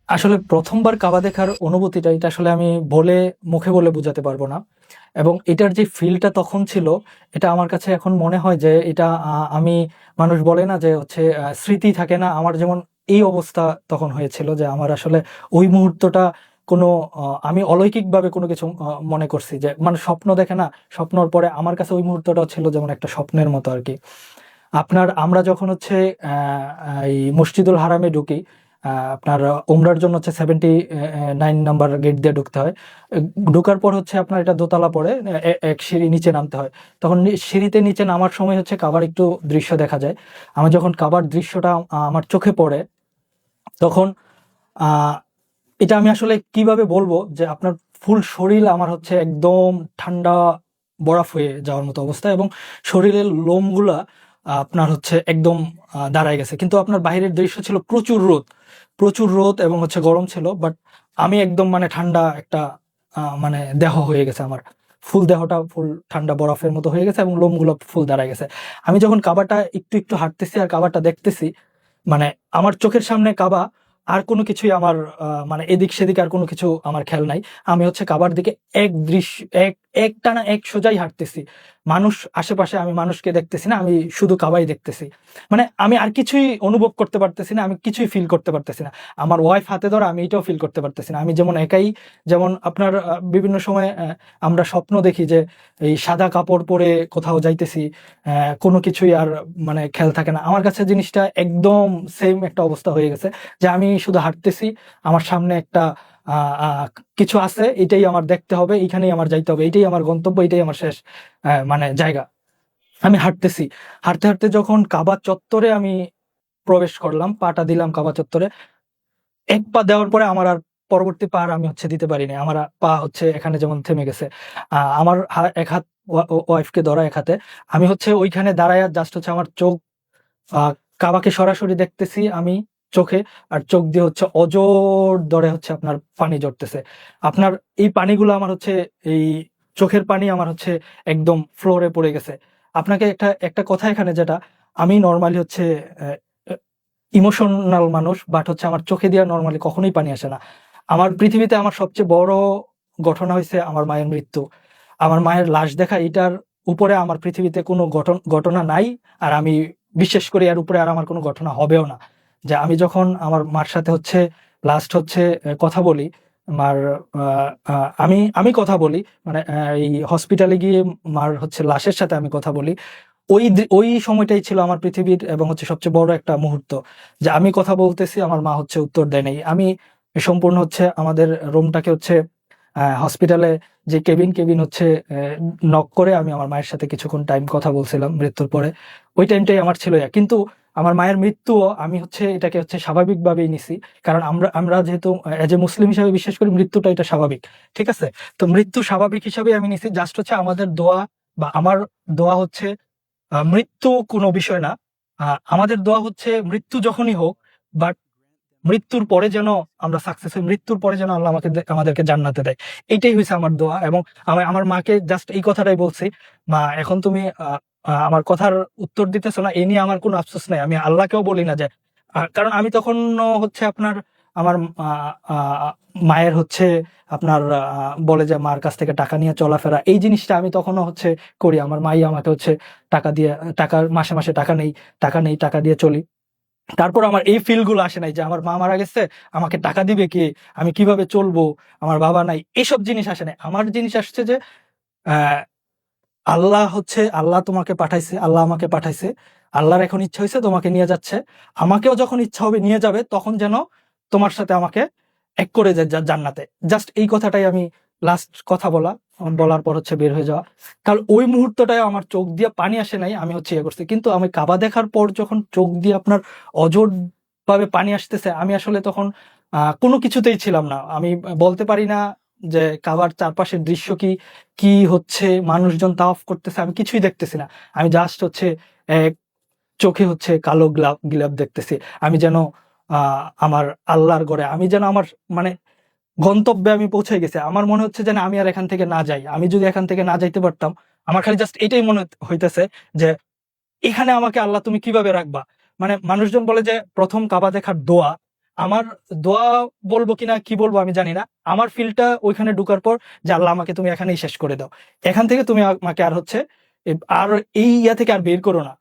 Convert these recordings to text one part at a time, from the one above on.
আসলে প্রথমবার কাবা দেখার অনুভূতিটা এটা আসলে আমি মুখে বলে বোঝাতে পারবো না। এবং এটার যে ফিলটা তখন ছিল, এটা আমার কাছে এখন মনে হয় যে এটা আমি, মানুষ বলে না যে হচ্ছে স্মৃতি থাকে না, আমার যেমন এই অবস্থা তখন হয়েছিল যে আমার আসলে ওই মুহূর্তটা কোনো আমি অলৌকিকভাবে কোনো কিছু মনে করছি, যে মানে স্বপ্ন দেখে না, স্বপ্নর পরে আমার কাছে ওই মুহূর্তটা ছিল যেমন একটা স্বপ্নের মতো আর কি। আমরা যখন হচ্ছে এই মসজিদুল হারামে ঢুকি, আপনার উমরার জন্য হচ্ছে 79 নাম্বার গেট দিয়ে ঢুকতে হয়। ঢোকার পর হচ্ছে আপনার এটা দোতলা পড়ে, এক সিঁড়ি নিচে নামতে হয়। তখন সিঁড়িতে নিচে নামার সময় হচ্ছে কাবার একটু দৃশ্য দেখা যায়। আমার যখন কাবার দৃশ্যটা আমার চোখে পড়ে, তখন আহ এটা আমি আসলে কিভাবে বলবো যে আপনার ফুল শরীর আমার হচ্ছে একদম ঠান্ডা বরফ হয়ে যাওয়ার মতো অবস্থা, এবং শরীরের লোমগুলা আপনার হচ্ছে একদম দাঁড়ায় গেছে। কিন্তু আপনার বাইরের দৃশ্য ছিল প্রচুর রোদ, প্রচুর রোদ এবং হচ্ছে গরম ছিল, বাট আমি একদম মানে ঠান্ডা একটা মানে দেহ হয়ে গেছে আমার। ফুল দেহটা ফুল ঠান্ডা বরফের মতো হয়ে গেছে এবং লোমগুলো ফুল দাঁড়ায় গেছে। আমি যখন কাবাটা একটু একটু হাঁটতেছি আর কাবাটা দেখতেছি, মানে আমার চোখের সামনে কাবা, আর কোনো কিছুই আমার মানে এদিক সেদিক আর কোনো কিছু আমার খেয়াল নাই। আমি হচ্ছে কাবার দিকে এক দৃশ্য এক একটানা এক সোজাই হাঁটতেছি। মানুষ আশেপাশে, আমি মানুষকে দেখতেছি না, আমি শুধু কাবাই দেখতেছি। মানে আমি আর কিছুই অনুভব করতে পারতেছি না, আমি কিছুই ফিল করতে পারতেছি না। আমার ওয়াইফ হাতে ধরা, আমি এটাও ফিল করতে পারতেছি না। আমি যেমন একাই, যেমন আপনার বিভিন্ন সময় আমরা স্বপ্ন দেখি যে এই সাদা কাপড় পরে কোথাও যাইতেছি, কোনো কিছুই আর মানে খেয়াল থাকে না। আমার কাছে জিনিসটা একদম সেম একটা অবস্থা হয়ে গেছে, যে আমি শুধু হাঁটতেছি, আমার সামনে একটা আহ, আহ, কিছু আছে, এটাই আমার দেখতে হবে, এইখানেই আমার যাইতে হবে, এটাই আমার গন্তব্য, এটাই আমার শেষ মানে জায়গা। আমি হাঁটতেছি, হাঁটতে হাঁটতে যখন কাবা চত্বরে আমি প্রবেশ করলাম, পাটা দিলাম কাবা চত্বরে, এক পা দেওয়ার পরে আমার আর পরবর্তী পা আর আমি হচ্ছে দিতে পারিনি। আমার পা হচ্ছে এখানে যেমন থেমে গেছে। আমার এক হাত ওয়াইফকে ধরা এক হাতে, আমি হচ্ছে ওইখানে দাঁড়ায় জাস্ট হচ্ছে আমার চোখ আহ কাবাকে সরাসরি দেখতেছি আমি চোখে, আর চোখ দিয়ে হচ্ছে অজর ধরে হচ্ছে আপনার পানি ঝরতেছে। আপনার এই পানিগুলো আমার হচ্ছে, এই চোখের পানি আমার হচ্ছে একদম ফ্লোরে পড়ে গেছে। আপনাকে একটা একটা কথা এখানে, যেটা আমি নর্মালি হচ্ছে ইমোশনাল মানুষ, বাট হচ্ছে আমার চোখে দিয়ে নর্মালি কখনোই পানি আসে না। আমার পৃথিবীতে আমার সবচেয়ে বড় ঘটনা হয়েছে আমার মায়ের মৃত্যু। আমার মায়ের লাশ দেখা, এটার উপরে আমার পৃথিবীতে কোনো ঘটনা নাই। আর আমি বিশ্বাস করি এর উপরে আর আমার কোনো ঘটনা হবেও না। যে আমি যখন আমার মার সাথে হচ্ছে লাস্ট হচ্ছে কথা বলি, মার আমি আমি কথা বলি, মানে এই হসপিটালে গিয়ে মার হচ্ছে লাশের সাথে আমি কথা বলি। ওই সময়টাই ছিল আমার পৃথিবীর এবং হচ্ছে সবচেয়ে বড় একটা মুহূর্ত, যে আমি কথা বলতেছি, আমার মা হচ্ছে উত্তর দেয় নাই। আমি সম্পূর্ণ হচ্ছে আমাদের রুমটাকে হচ্ছে হসপিটালে যে কেবিন হচ্ছে নক করে আমি আমার মায়ের সাথে কিছুক্ষণ টাইম কথা বলছিলাম মৃত্যুর পরে। ওই টাইমটাই আমার ছিল কিন্তু আমার মায়ের মৃত্যুও আমি হচ্ছে এটাকে হচ্ছে স্বাভাবিকভাবেই নিছি। কারণ আমরা আমরা যেহেতু এজ এ মুসলিম হিসাবে বিশ্বাস করি মৃত্যুটা এটা স্বাভাবিক। ঠিক আছে? তো মৃত্যু স্বাভাবিক হিসাবে আমি নিছি, জাস্ট হচ্ছে আমাদের দোয়া বা আমার দোয়া হচ্ছে মৃত্যু কোনো বিষয় না। আমাদের দোয়া হচ্ছে মৃত্যু যখনই হোক, বাট মৃত্যুর পরে যেন আমরা সাকসেস হই, মৃত্যুর পরে যেন আল্লাহ আমাদেরকে জান্নাতে দেয়। এইটাই হয়েছে আমার দোয়া। এবং আমি আমার মাকে জাস্ট এই কথাটাই বলছি, মা এখন তুমি আমার কথার উত্তর দিতেছো না, এ নিয়ে আমার কোনো আফসোস নাই। আমি আল্লাহকেও বলি না যে কারণ আমি তখন হচ্ছে আপনার আমার মায়ের হচ্ছে আপনার বলে যে মার কাছ থেকে টাকা নিয়ে চলাফেরা, এই জিনিসটা আমি তখনও হচ্ছে করি। আমার মাই আমাকে হচ্ছে টাকা দিয়ে, টাকা মাসে মাসে টাকা নেই, টাকা দিয়ে চলি। তারপর আমার এই ফিল গুলো আসে নাই যে আমার মা মারা গেছে, আমাকে টাকা দিবে কে, আমি কিভাবে চলবো, আমার বাবা নাই, এসব জিনিস আসে নাই। আমার জিনিস আসছে যে আহ আল্লাহ তোমাকে পাঠাইছে, আল্লাহ আমাকে পাঠাইছে, আল্লাহর এখন ইচ্ছা হয়েছে তোমাকে নিয়ে যাচ্ছে, আমাকেও যখন ইচ্ছা হবে নিয়ে যাবে, তখন যেন তোমার সাথে আমাকে এক করে যায় জান্নাতে। জাস্ট এই কথাটাই আমি লাস্ট কথা বলা, বলার পর হচ্ছে বের হয়ে যাওয়া। কারণ ওই মুহূর্তটায় আমার চোখ দিয়ে পানি আসে নাই, আমি হচ্ছে ইয়ে করছি। কিন্তু আমি কাবা দেখার পর যখন চোখ দিয়ে আপনার অজর ভাবে পানি আসতেছে, আমি আসলে তখন কোনো কিছুতেই ছিলাম না। আমি বলতে পারি না যে কাবার চারপাশের দৃশ্য কি, কি হচ্ছে, মানুষজন তাওয়াফ করতেছে, আমি কিছুই দেখতেছি না। আমি জাস্ট হচ্ছে এক চোখে হচ্ছে কালো গ্লাব গিলাপ দেখতেছি। আমি যেন আমার আল্লাহর ঘরে, আমি যেন আমার মানে গন্তব্যে আমি পৌঁছে গেছি। আমার মনে হচ্ছে যেন আমি আর এখান থেকে না যাই। আমি যদি এখান থেকে না যাইতে পারতাম, আমার খালি জাস্ট এটাই মনে হইতেছে যে এখানে আমাকে আল্লাহ তুমি কিভাবে রাখবা। মানে মানুষজন বলে যে প্রথম কাবা দেখার দোয়া, আমার দোয়া বলবো কিনা কি বলবো আমি জানি না, আমার ফিলটা ওইখানে ঢুকার পর যে আল্লাহ আমাকে তুমি এখানেই শেষ করে দাও, এখান থেকে তুমি আমাকে আর হচ্ছে আর এই ইয়া থেকে আর বের করো না,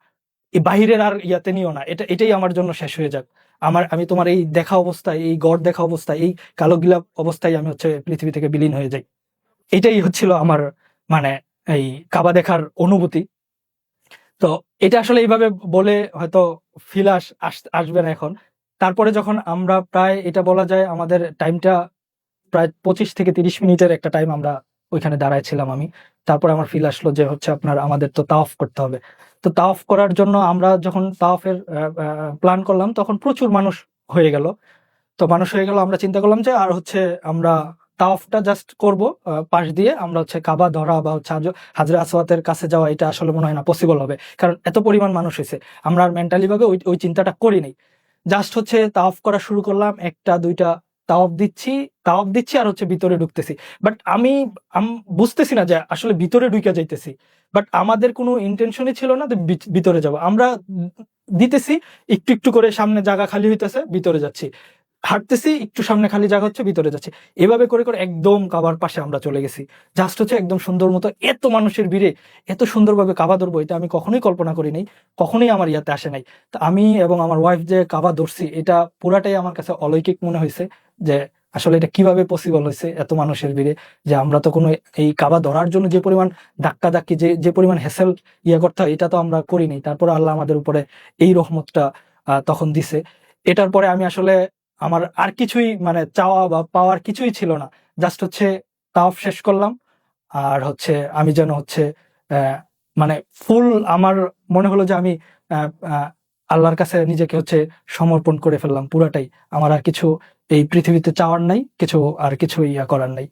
এই বাহিরের আর ইয়াতে নিও না, এটাই আমার জন্য শেষ হয়ে যাক। আমি তোমার এই দেখা অবস্থায়, এই গড় দেখা অবস্থায়, এই কালো গিলা অবস্থায় আমি হচ্ছে পৃথিবী থেকে বিলীন হয়ে যাই। এটাই হচ্ছিল আমার মানে এই কাবা দেখার অনুভূতি। তো এটা আসলে এইভাবে বলে হয়তো ফিল আসবে না এখন। তারপরে যখন আমরা প্রায়, এটা বলা যায় আমাদের টাইমটা প্রায় 25 থেকে 30 মিনিটের একটা টাইম আমরা ওইখানে দাঁড়াইছিলাম আমি। তারপরে আমার ফিল আসলো যে হচ্ছে আপনার আমাদের তো তাওয়াফ করতে হবে। তো তাওয়াফ করার জন্য আমরা যখন তাওয়াফের প্ল্যান করলাম তখন প্রচুর মানুষ হয়ে গেল। তো মানুষ হয়ে গেল, আমরা চিন্তা করলাম যে আর হচ্ছে আমরা তাওয়াফটা জাস্ট করব, পাশ দিয়ে আমরা হচ্ছে কাবা ধরা বা হচ্ছে হাজরে আসওয়াতের কাছে যাওয়া, এটা আসলে মনে হয় না পসিবল হবে, কারণ এত পরিমাণ মানুষ হয়েছে। আমরা আর মেন্টালি ভাবে ওই ওই চিন্তাটা করিনি। জাস্ট হচ্ছে তাওয়াফ করা শুরু করলাম, একটা দুইটা তাওয়াফ দিচ্ছি আর হচ্ছে ভিতরে ঢুকতেছি। বাট আমি বুঝতেছি না যে আসলে ভিতরে ঢুকে যাইতেছি। বাট আমাদের কোনো ইন্টেনশনই ছিল না যে ভিতরে যাব আমরা। দিতেছি একটু একটু করে, সামনে জায়গা খালি হইতেছে, ভিতরে যাচ্ছি, হাঁটতেছি, একটু সামনে খালি জায়গা হচ্ছে, ভিতরে যাচ্ছি। এভাবে করে করে একদম কাবার পাশে আমরা চলে গেছি। জাস্ট হচ্ছে একদম সুন্দর মতো, এত মানুষের ভিড়ে এত সুন্দরভাবে কাবা ধরবো এটা আমি কখনোই কল্পনা করি নাই, কখনোই আমার ইয়াতে আসে নাই। তো আমি এবং আমার ওয়াইফ যে কাবা ধরছি, এটা পুরাটাই আমার কাছে অলৌকিক মনে হয়েছে যে আসলে এটা কিভাবে পসিবল হয়েছে এত মানুষের ভিড়ে। যে আমরা তো কোনো এই কাবা ধরার জন্য যে পরিমাণ ধাক্কা ধাক্কি, যে পরিমাণ হ্যাসেল ইয়ে করতে হয়, এটা তো আমরা করিনি। তারপরে আল্লাহ আমাদের উপরে এই রহমতটা তখন দিছে। এটার পরে আমি আসলে আমার আর কিছুই মানে চাওয়া বা পাওয়ার কিছুই ছিল না। জাস্ট হচ্ছে তাওয়াফ শেষ করলাম, আর হচ্ছে আমি যেন হচ্ছে আহ, মানে ফুল, আমার মনে হলো যে আমি আহ, আহ, আল্লাহর কাছে নিজেকে হচ্ছে সমর্পণ করে ফেললাম পুরাটাই। আমার আর কিছু এই পৃথিবীতে চাওয়ার নাই, কিছু আর কিছু ইয়া করার নাই।